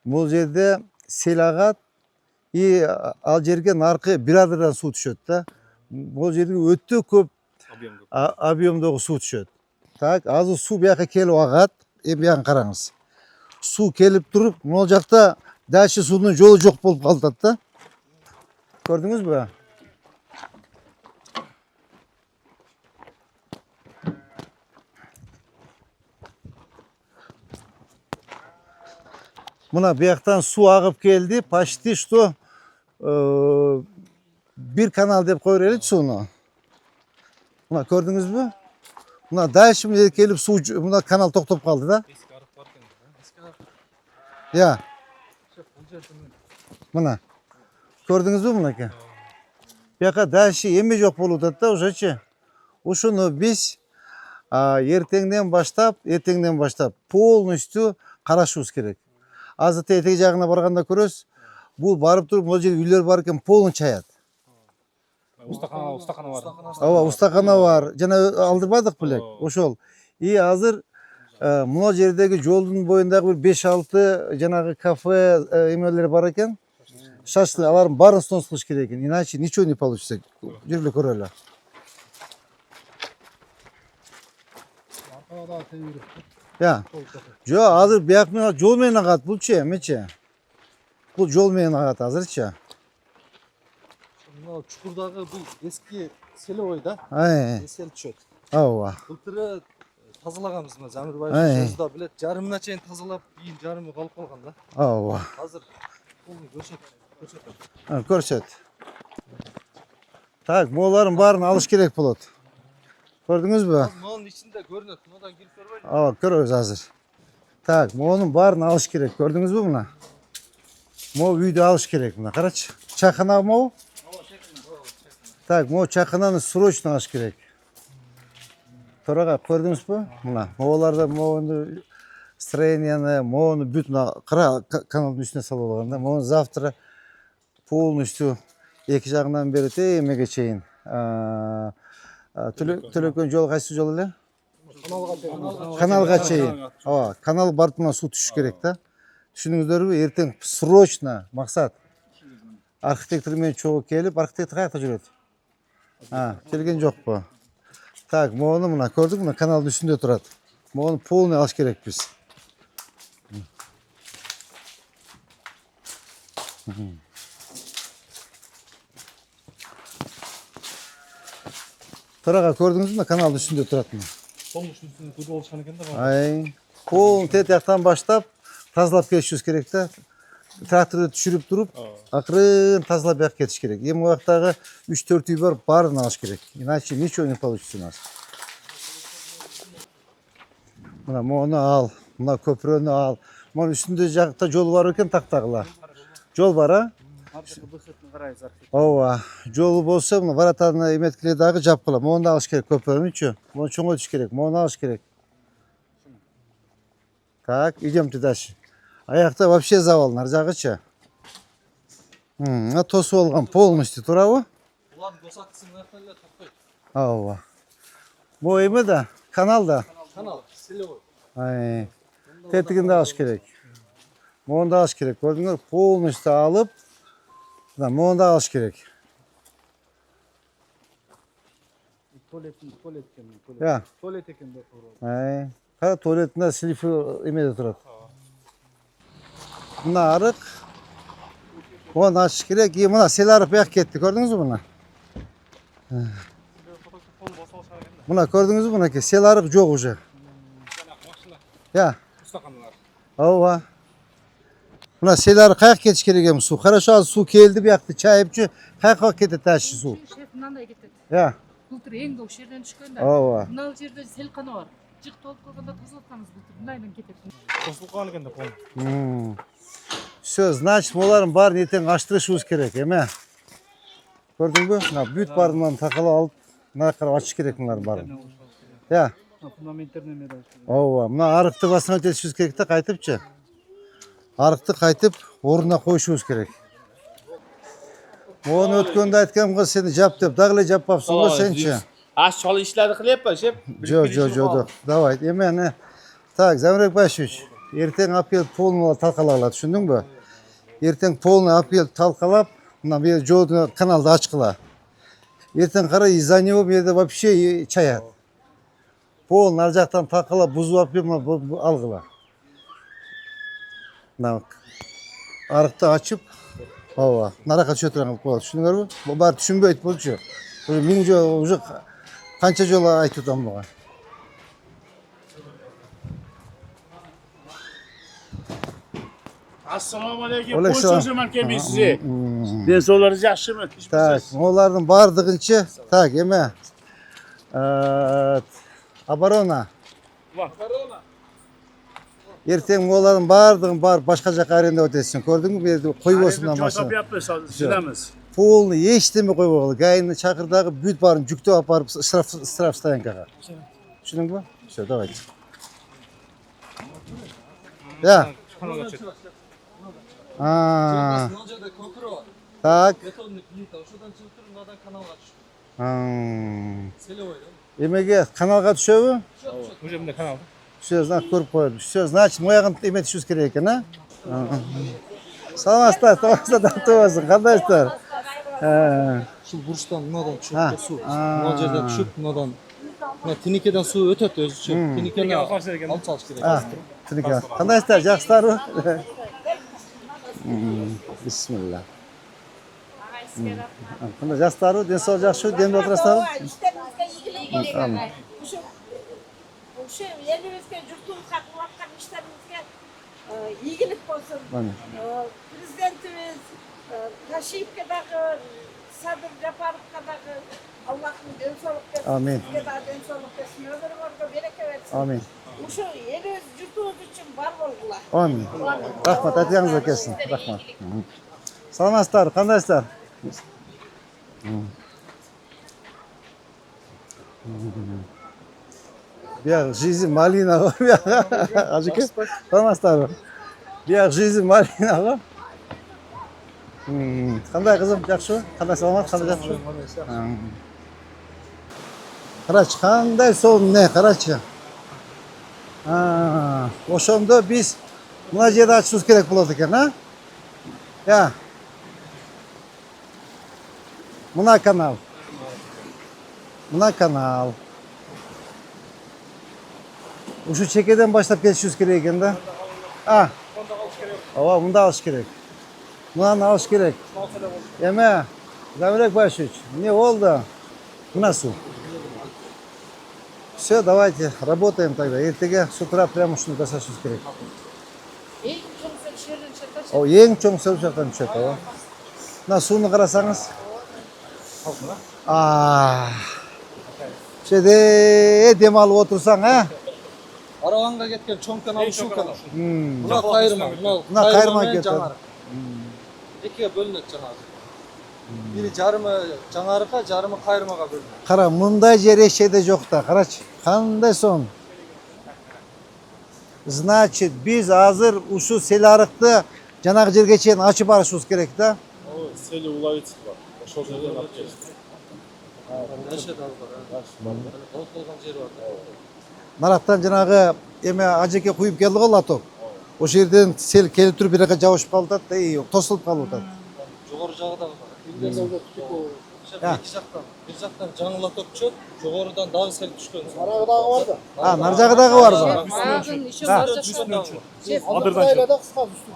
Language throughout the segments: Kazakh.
Бул жерде сел агат, ал жерге наркы бир адырдан суу түшөт да. Бул жерге өтө көп объемдогу суу түшөт. Так, азыр суу бияка келип агат. Эми биян караңыз. Суу келип туруп, могул жакта дальше суунун жолу жок болуп калат да. Көрдүңүзбү? Мына бияктан суу агып келди, почти что бир канал деп кое берели сууну. Мына көрдүңүзбү? Мына дальше мына келип суу мына канал токтоп калды да. Я. Мына. Көрдүңүзбү мынакей? Бияка дальше эме жок болуп атат да ушечи. Ушуну биз эртеңден баштап полностью карашыбыз керек. Азыр теги жагына барганда көрөсүз. Бул барып туруп, могул жерде үйлөр бар экен, полун чаят. Устакана бар. Ооба, устакана бар. Жана алдырбадык белек, ошол. Азыр мына жердеги жолдун боюндагы бир 5-6 жанагы кафе эмелер бар экен. Шашлык, алардын баарын снос кылыш керек экен. Иначе ничего не получится. Жүрүп көрөлү. Я. Жо, азыр бияк менен жол менен агат булчу эмечи. Бул жол менен агат азырчы. Мына чукурдагы бул эски селевой да? Эсел түшөт. Ооба. Былтыры тазалаганбыз мына Замирбаев өзү билет, жарымына чейин тазалап, кийин жарымы калып калган да. Ооба. Азыр полный Көрсөт. Так, булардын баарын алыш керек болот. Көрдүңүзбү? Мынанын ичинде көрүнөт, мындан кирип көрбөйбү? Ооба, көрөбүз азыр. Так, монун баарын алыш керек. Көрдүңүзбү мына? Могу үйдү алыш керек мына. Карачы. Чайкана могу? Так, могу чайкананы срочно алыш керек. Торага көрдүңүзбү? Мына, могуларда могуну строенияны, могуну бүт мына кара каналдын үстүнө салып алган да. Могу завтра полностью эки жагынан бери эмеге чейин. Төлөкөн жол кайсы жол эле? Каналга чейин. Ооба, канал барып мына суу түшүш керек да. Түшүнүңүздөрбү? Эртең срочно максат. Архитектор менен чогуу келип, архитектор каякта жүрөт? Келген жокпу? Так, могуну мына көрдүк, мына каналдын үстүндө турат. Могуну полный алыш керекпиз. Торага көрдүңүзбү? Каналдын үстүндө турат мына. Полностью үстүнө туруп алышкан экен да. Полный тетяктан баштап тазалап келишибиз керек да. Тракторду түшүрүп туруп, акырын тазалап бияк кетиш керек. Эми убактагы 3-4 үй бар, баарын алыш керек. Иначе ничего не получится у нас. Мына мону ал, мына көпүрөнү ал. Мына үстүндө жакта жол бар экен, тактагыла. Жол бар, Ооба, жолу болсо, мына воротаны эметкиле дагы жапкыла. Мону алыш керек көпүрөнүчү. Мону чоңойтуш керек, мону алыш керек. Так, идемте дальше. Аякта вообще завал, нар жагычы. Тосуп алган полностью, туурабы? Булардын досатысын аяктан эле токпойт. Ооба. Бу эме да, канал да. Канал, селевой. Тетигинди алыш керек. Мону да алыш керек. Көрдүңөр, полностью алып, мону да алыш керек. Туалет экен. Я. Туалет экен да туура. Кара туалетинде слифи эмеде турат. Мына арык. Оны ачыш керек. Мына сел арык бияк кетти. Көрдүңүзбү мына? Мына көрдүңүзбү мынакей? Сел арык жок уже. Я. Устаканалар. Ооба. Мына сел арык каяк кетиш керек эми суу? Хорошо, азыр суу келди биякты чайыпчы. Каяка кетет дальше суу? Шеф мынандай кетет. Я. Былтыр эң добуш жерден түшкөн да. Ооба. Мына жерде селкана бар. Жык толуп калганда тазалатканбыз былтыр. Мындайдан кетет. Косулуп калган экен да полный. Все, значит, булардын баарын эртең ачтырышыбыз керек, эме. Көрдүңбү? Мына бүт баарын такалап алып, мына карап ачыш керек мынардын баарын. Я. Фундаменттерин эме да. Ооба, мына арыкты восстановить керек да, кайтыпчы. Арыкты кайтып ордуна коюшубуз керек. Мону өткөндө айтканга сени жап деп, дагы эле жаппапсың го сенчи. Чалы ишлерди кылып па, шеп? Жок. Давай, эмени. Так, Замирбек Башевич. Ертең апел полный талқалағыла, түсіндің бі? Ертең полный апел талқалап, мына бері жолды каналды ашқыла. Ертең қара из-за него берді вообще чаят. Полный ар жақтан талқалап, бұзу апел алғыла. Арықты açып, баба, нарақа шөтірен қылып қояды. Түсініңдер бі? Бұл бәрі түсінбейді бұл жо. Мен уже қанша жолы айтып отырмын бұған. Assalamualaikum. Aleyküm. Hoş zaman kemin size. Ben sorularınızı yaşımı. Так, олардың бардығынша, так, еме, оборона. Ертең олардың бардығын бар, башқа жаққа аренда өтесің. Көрдің бі, қойып осындан машина. Çay yapıyorsanız sizemiz. Полный ештеме қойып оғылы. Гайны шақырдағы бүт барын жүкті апарып страф стоянкаға. Түсінің бі? Все, давайте. Я. мына жерде көпірі бар. Так. Бетонный плита, ошодан чыгып туруп мынадан каналга түшүп. Селевой да. Емеге каналға түшөбі? Hocam ne kanal? Все, знак көріп қойды. Все, значит, мояғын еме түшіз керек екен, а? Саламатсыздар, тартып болсын. Қандайсыздар? Ушул бурчтан мынадан түшөт суу. Мына жерден түшүп, мынадан мына тинекеден суу өтөт өзүчө. Тинекени алып салыш керек. Тінеке. Қандайсыздар, жақсылар бі? Бисмилла. Қандай жастар бі? Денсаулық жақсы, демде отырасыздар бі? İşlerimizde ilgili gerek. Şu elimizde yurtumuzda kılakan işlerimizde iyilik olsun. Prezidentimiz Taşıyıp kadar Sadır Japarov kadar Allah'ın densoluk versin. Amin. Sizge daha densoluk versin. Öbürü orada bereke versin. Amin. Şu elimiz yurtumuz için var olgular. Amin. Рахмат, атыңызға келсін. Рахмат. Саламатсыздар, қандайсыздар? Бияқ жизнь малина ғой, бияқ. Ажеке, саламатсыздар ғой. Бияқ жизнь малина ғой. Қандай қызым, жақсы ғой? Қандай саламат, қандай жақсы ғой? Қарачы, қандай соң не, қарачы. Ошондо биз мына жерде ачышыбыз керек болот экен, а? Я. Мына канал. Мына канал. Ушу чекеден баштап кетишибиз керек экен да. Ооба, мында алыш керек. Мынаны алыш керек. Эме, Замирек Башевич, эмне болду? Мына суу. Все, давайте, работаем тогда. Эртеге с утра прямо ушуну жасашыбыз керек. Eng чоң жерден чыккач. О, ең чоң сәл жақтан түсет, ооба. Мына сууну карасаңыз. Шеде дем алып отурсаң, а? Араланга кеткен чоң канал ушул канал. Мына Мына кайырма, Мына кайырма кетет. Экиге бөлүнөт жанагы. Бири жарымы жаңарыкка, жарымы кайырмага бөлүнөт. Кара, мындай жер эшеде жок да, карачы. Кандай сон? Значит, биз азыр ушу селарыкты жанагы жерге чейин ачып барышыбыз керек да. O seli ulayıt var. Ошол жерден алып келип. Эшеде алып бар. Болуп калган жери бар. Нарактан жанагы эме ажеке куюп келди го лоток. Ошол жерден сел келип туруп бир жака жабышып калып атат, тосулуп калып атат. Жогору жагы дагы бар. Эки жактан, бир жактан жаңы лоток түшөт, жогорудан дагы сел түшкөн. Нарагы дагы барбы? Нар жагы дагы барбы? Ағын еще бар жақта.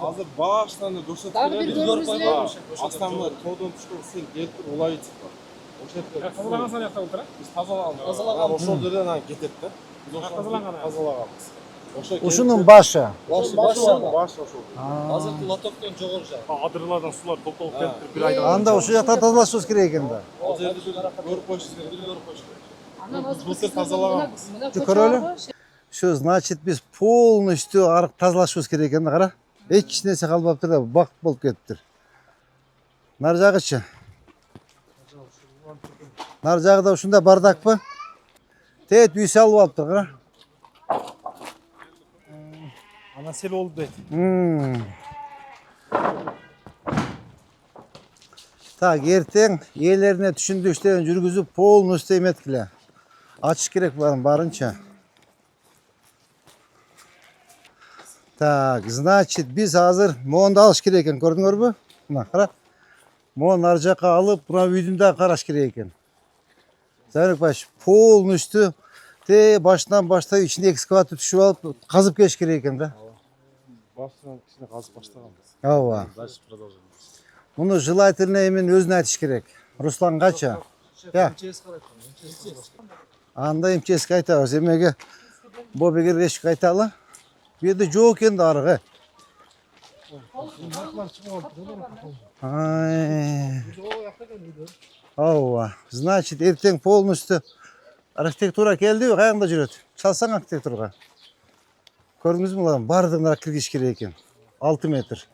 Азыр баштан көрсөтүп Дагы бир көрүңүзлү. Астамы тоодон түшкөн сен келип туруп улайт бар. Ошол тазалаган санакта отура. Биз тазалаган. Ошол жерден анан кетет да. Биз тазалаганбыз. Ушунун башы. Баш ошол. азыркы лотоктон жогору жагы. Адырлардан сулар топтолуп келип бир айда. Анда ушул жактан тазалашыбыз керек экен да. Ал жерди бир көрүп коюш керек. Анан азыр Былтыр тазалаганбыз. Көрөлү. Şu, значит, биз полностью арык тазалашыбыз керек экен да, кара. Эч нерсе калбаптыр да, бакыт болуп кетиптир. Нар жагычы. Нар жагы да ушундай бардакпы? Тет үй салып алыптыр, кара. Ana sel oldu deyt. Так, ертең ээлерине түшүндүрүштөрүн жүргүзүп полностью эметкиле. Ачыш керек барынча. Так, значит, biz hazır moğonda alış керек ekan, gördüңөр mü? Mına qara. Moğon ar жаққа алып, buna үйдүн да қараш керек ekan. Zavruk baş, полностью te baştan başta içinde ekskavatör düşüp alıp kazıp keş керек ekan da. Baştan kişine kazıp başlaganбыз. Ава. Дальше продолжим. Bunu желательно emin özüne aytish керек. Руслан қача? Ya. Анда МЧСке айтабыз. Эмеге Бобегер решик айталы. Bu yerде жоқ енді арғы. Ай. Ава. Значит, ертең полностью архитектура келди, каягында жүрөт. Чалсаң архитектурга. Көрдүңүзбү муларны бардыгына киргиш керек экен. 6 метр.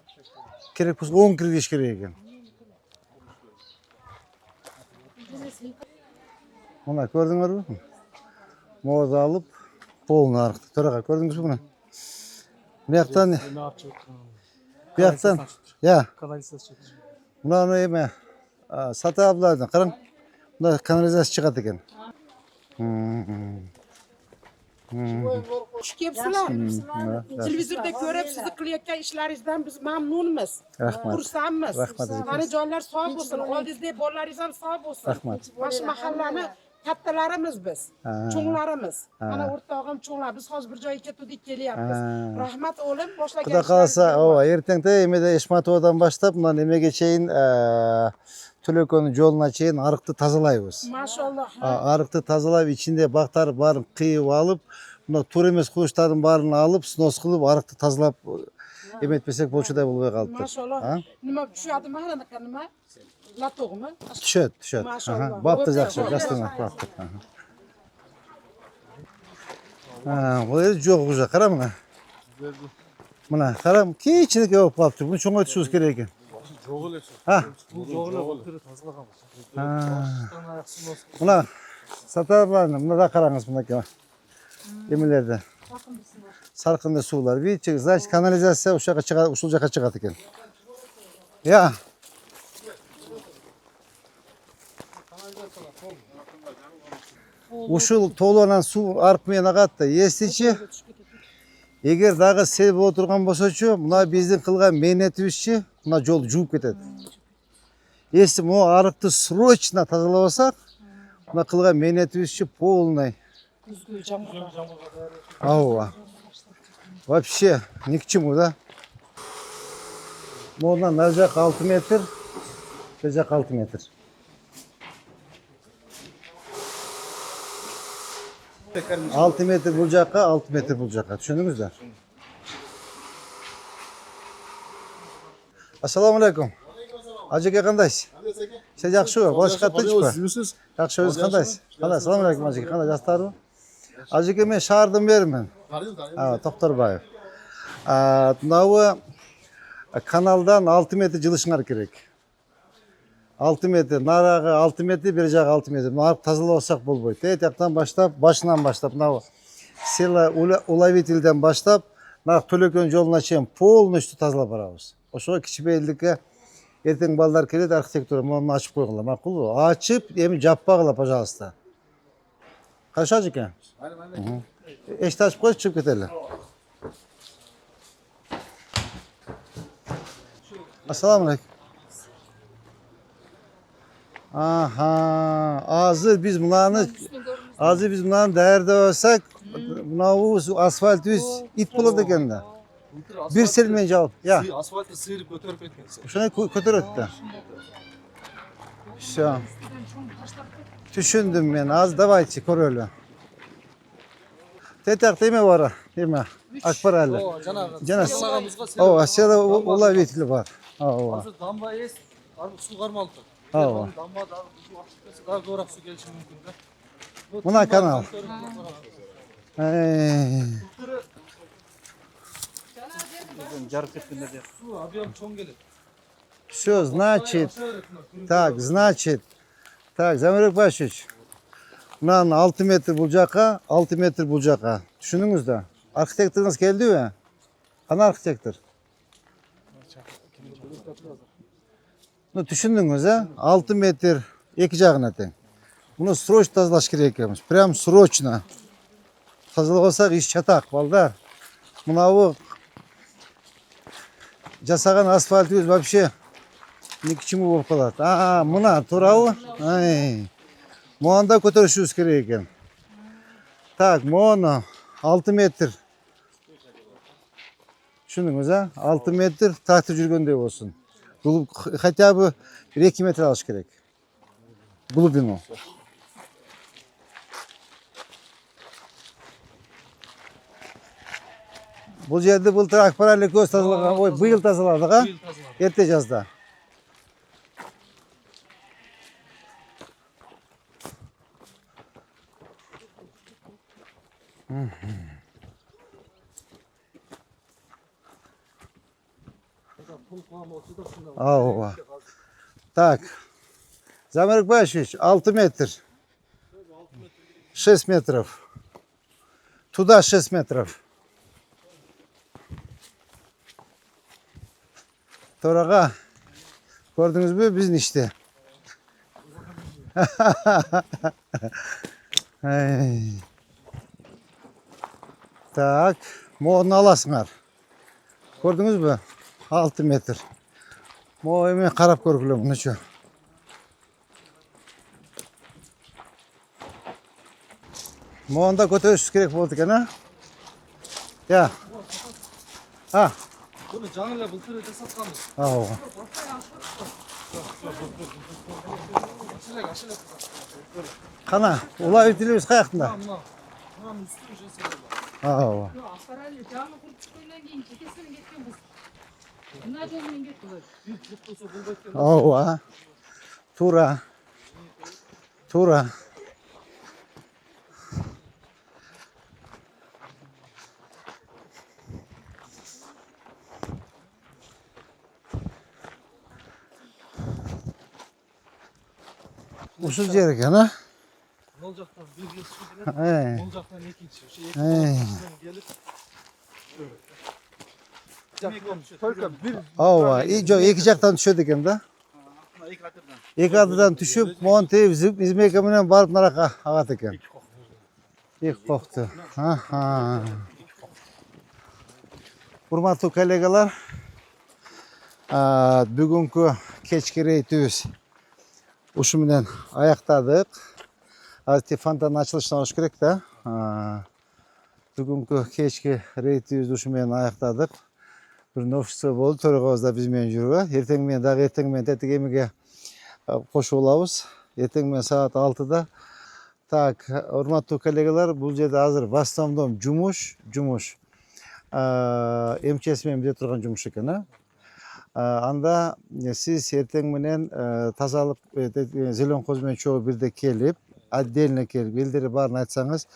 Керек болсо 10 киргиш керек экен. Мына көрдүңөрбү? Мода алып, полный архитектурага көрдүңүзбү мына? Бияктан, я. Мына эме сата аблайдан караң. Мына канализация чыгат экен. Xush kelibsizlar. Televizorda ko'rib sizni qilayotgan ishlaringizdan biz mamnunmiz. Rahmat. Xursandmiz. Rahmat. Mana joylar sog' bo'lsin, oldingizda bolalaringiz ham sog' bo'lsin. Rahmat. Mana shu mahallani kattalarimiz biz, cho'nglarimiz. Mana o'rtog'im cho'nglar. Biz hozir bir joyga ketdik, kelyapmiz. Rahmat o'g'lim, boshlagan Kuda kalsa, ертеңде эмеде Ишматовадан баштап, мына немеге чейин Төлөкөнүн жолуна чейин арыкты тазалайбыз. Maşallah. Арыкты тазалап, ичинде бактар барын кыйып алып, мына туура эмес кылычтардын баарын алып, снос кылып, арыкты тазалап эметпесек болчудай болбой калыптыр. Maşallah. Nima tushadi mahallanaqa nima? Latog'mi? Түшөт. Maşallah. Бапты жакшы, жастыңар бапты. Бул жер жок уже, кара мына. Мына, кара, кичинекей болуп калыптыр. Буну чоңойтушубуз керек экен. Жоқ эле. Бул жоголор бир тазалаганбыз. Мына сатарларны мына да караңыз мынакей. Эмелерде. Саркынды суулар. Видите, значит, канализация ушул жака чыгат экен. Я. Ушул толуынан суу арып менен агат да. Эстичи, эгер дагы сел боло турган болсочу, мына биздин кылган мээнетибизчи, мына жолду жууп кетет. Если мы арыкты срочно тазалабасак, мына кылган мээнетибизчи полный. Ава. Вообще ни к чему, да? Мондан нар жак 6 метр, бер жак 6 метр. Алты метр бул жакка, 6 метр бул жакка. Түшүндүңүздөр? Ассаламу алейкум. Ажеке кандайсыз? Сен жакшыбы? Башка тынчпы? Жакшы, өзү кандайсыз? Кандай? Ассаламу алейкум ажеке. Кандай жактарбы? Ажеке, мен шаардын мэрімін. Токторбаев. Мынабы каналдан 6 метр жылышыңар керек. 6 метр, нарагы 6 метр, бер жагы 6 метр. Мына арып тазалабасак болбойт. Жактан баштап, башынан баштап, мына села уловительден баштап, мына Төлөкөн жолуна чейин полностью тазалап барабыз. Ошого кичибейлдикке эртең балдар келет, архитектура муну ачып койгула. Макулбу? Ачып, эми жаппагыла, пожалуйста. Хорошо, ажеке? Эшикти ачып коюш, чыгып кетели. Ассаламу алейкум. Aha, hazır biz bunları değerli mınavu asfalt yüz it buladı kendine. Bir silmeyin cevap. Ya. Asfaltı sıyırıp götürüp etmez. Şuna kötü öttü. Şu. Düşündüm ben az davayçı kor öyle. Tetak değil mi var? Değil mi? Akbar Ali. Canas. O aşağıda olay vetili var. Hazır damba es, artık su karmalı. Damba da daha doğru su gelişi mümkün de. Buna kanal. Жарып кеткенде де. Су объем чоң келет. Все, значит, так, Замирек Башевич, мынаны 6 метр бул жака, 6 метр бул жака. Түшүндүңүз да? Архитекторуңуз келдиби? Кана архитектор? Ну, түшүндүңүз, 6 метр эки жагына тең. Муну срочно тазалаш керек экенбиз. Прям срочно. Тазалабасак иш чатак, балдар. Мынабы жасаған асфальтыбыз вообще не к чему болып қалады. Мына турабы? Мұғанда көтерішіміз керек екен. Так, мұны 6 метр. Düşündünüz ha? 6 метр тартып жүргендей болсын. Хотя бы 2 метр алыш керек. Глубину. Бұл жерді былтыр Акбарәлі көз тазалаған, бұйыл тазаладық, а? Ерте жазда. Ауа. Так. Замир Башевич, 6 метр. 6 метров. Туда 6 метров. Тораға. Gördünüz mü? Bizim işte. Так. Моğunu alasınlar. Gördünüz mü? 6 metr. Moğu hemen qarab көргілі бұны şu. Moğunda көтерішіміз керек болды екен, а? Ya. Ha. Bunu canıyla былтыр өте сатқанбыз. Ау. Қана, олай өтілеміз қаяқтында? Мынаның үсті уже сырылды. Ау. Ақпарәлі жаңы құрып түскеннен кейін шекесінен кеткен біз. Мына жолмен кетті. Жоқ болса бұл да кеткен. Ау. Тура. Тура. Ушул жер екен, а? Ол жақтан bir su келеді, ол жақтан екінші. Şu екінші келіп. Только bir Ау, екі жақтан түседі екен да? iki katırdan. Екі адыдан түсіп, мұған тейіп ізмекеменен барып нарақа ағат екен. Екі қоқты. Урматтуу коллегалар, бүгінгі кечки рейтибиз ушу менен аяктадык. Азыр фонтан ачылышына болуш керек да. Бүгүнкү кечки рейтибизди ушу менен аяктадык. Бир новчусы болду, төрөгөбүз да биз менен жүргө. Эртең менен дагы эртең менен тетик эмеге кошуп алабыз. Эртең менен саат 6-да. Так, урматтуу коллегалар, бул жерде азыр в основном жумуш. МЧС менен бирге турган жумуш экен, Анда сиз эртең менен тазалык зелен коз менен чогуу бирде келип, отдельно келип, элдери баарын айтсаңыз,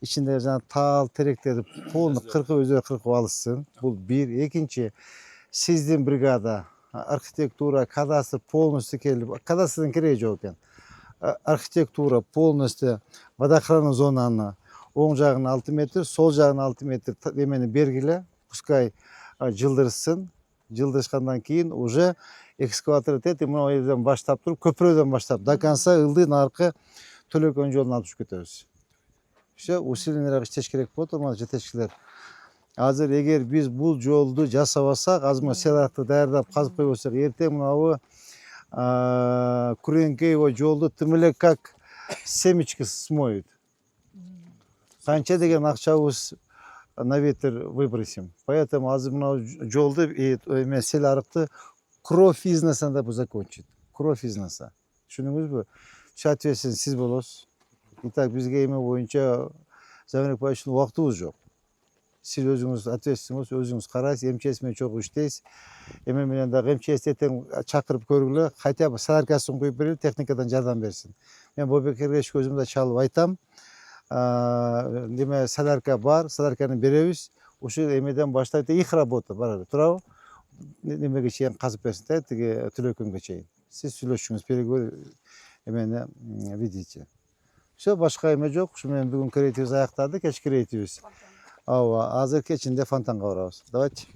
ичинде жана тал теректерди полный кыркып өзү кыркып алышсын. Бул бир. Экинчи, сиздин бригада, архитектура, кадастр полностью келип, кадастрдын кереги жок экен. Архитектура полностью водоохранный зонаны оң жагын 6 метр, сол жагын 6 метр эмени бергиле, пускай жылдырсын. Жылдышкандан кийин уже экскаватор этет, мына жерден баштап туруп, көпүрөдөн баштап до конца ылдыйын аркы төлөкөн жолун алып чыгып кетебиз. Все, усиленерээк иштеш керек болот, урматтуу жетекчилер. Азыр эгер биз бул жолду жасабасак, азыр мына селакты даярдап казып койбосок, эртең мынабу күрөңкөй жолду тым эле как семечки смоют. Канча деген акчабыз на ветер выбросим. Поэтому азыр мына жолду сел арыкты кровь из носа надо закончить. Кровь из носа. Түшүндүңүзбү? Соответственно, сиз болосуз. Итак, бизге эме боюнча Замир Башевичтин убактыбыз жок. Сиз өзүңүз ответственность, өзүңүз карайсыз, МЧС менен чогуу иштейсиз. Эме менен дагы МЧС эртең чакырып көргүлө, хотя бы саларкасын коюп берели, техникадан жардам берсин. Мен Бобекерге көзүмдө чалып айтам. Деме саларка бар, саларканы беребиз. Ушул эмеден баштайт, их работа бар, туурабы? Немеге чейин казып берсин да, тиги төлөкөнгө чейин. Сиз сүйлөшүңүз, переговор эмени видите. Все, башка эме жок. Ушу менен бүгүнкү рейтибиз аяктады, кечки рейтибиз. Азыр кечинде фонтанга барабыз. Давайте.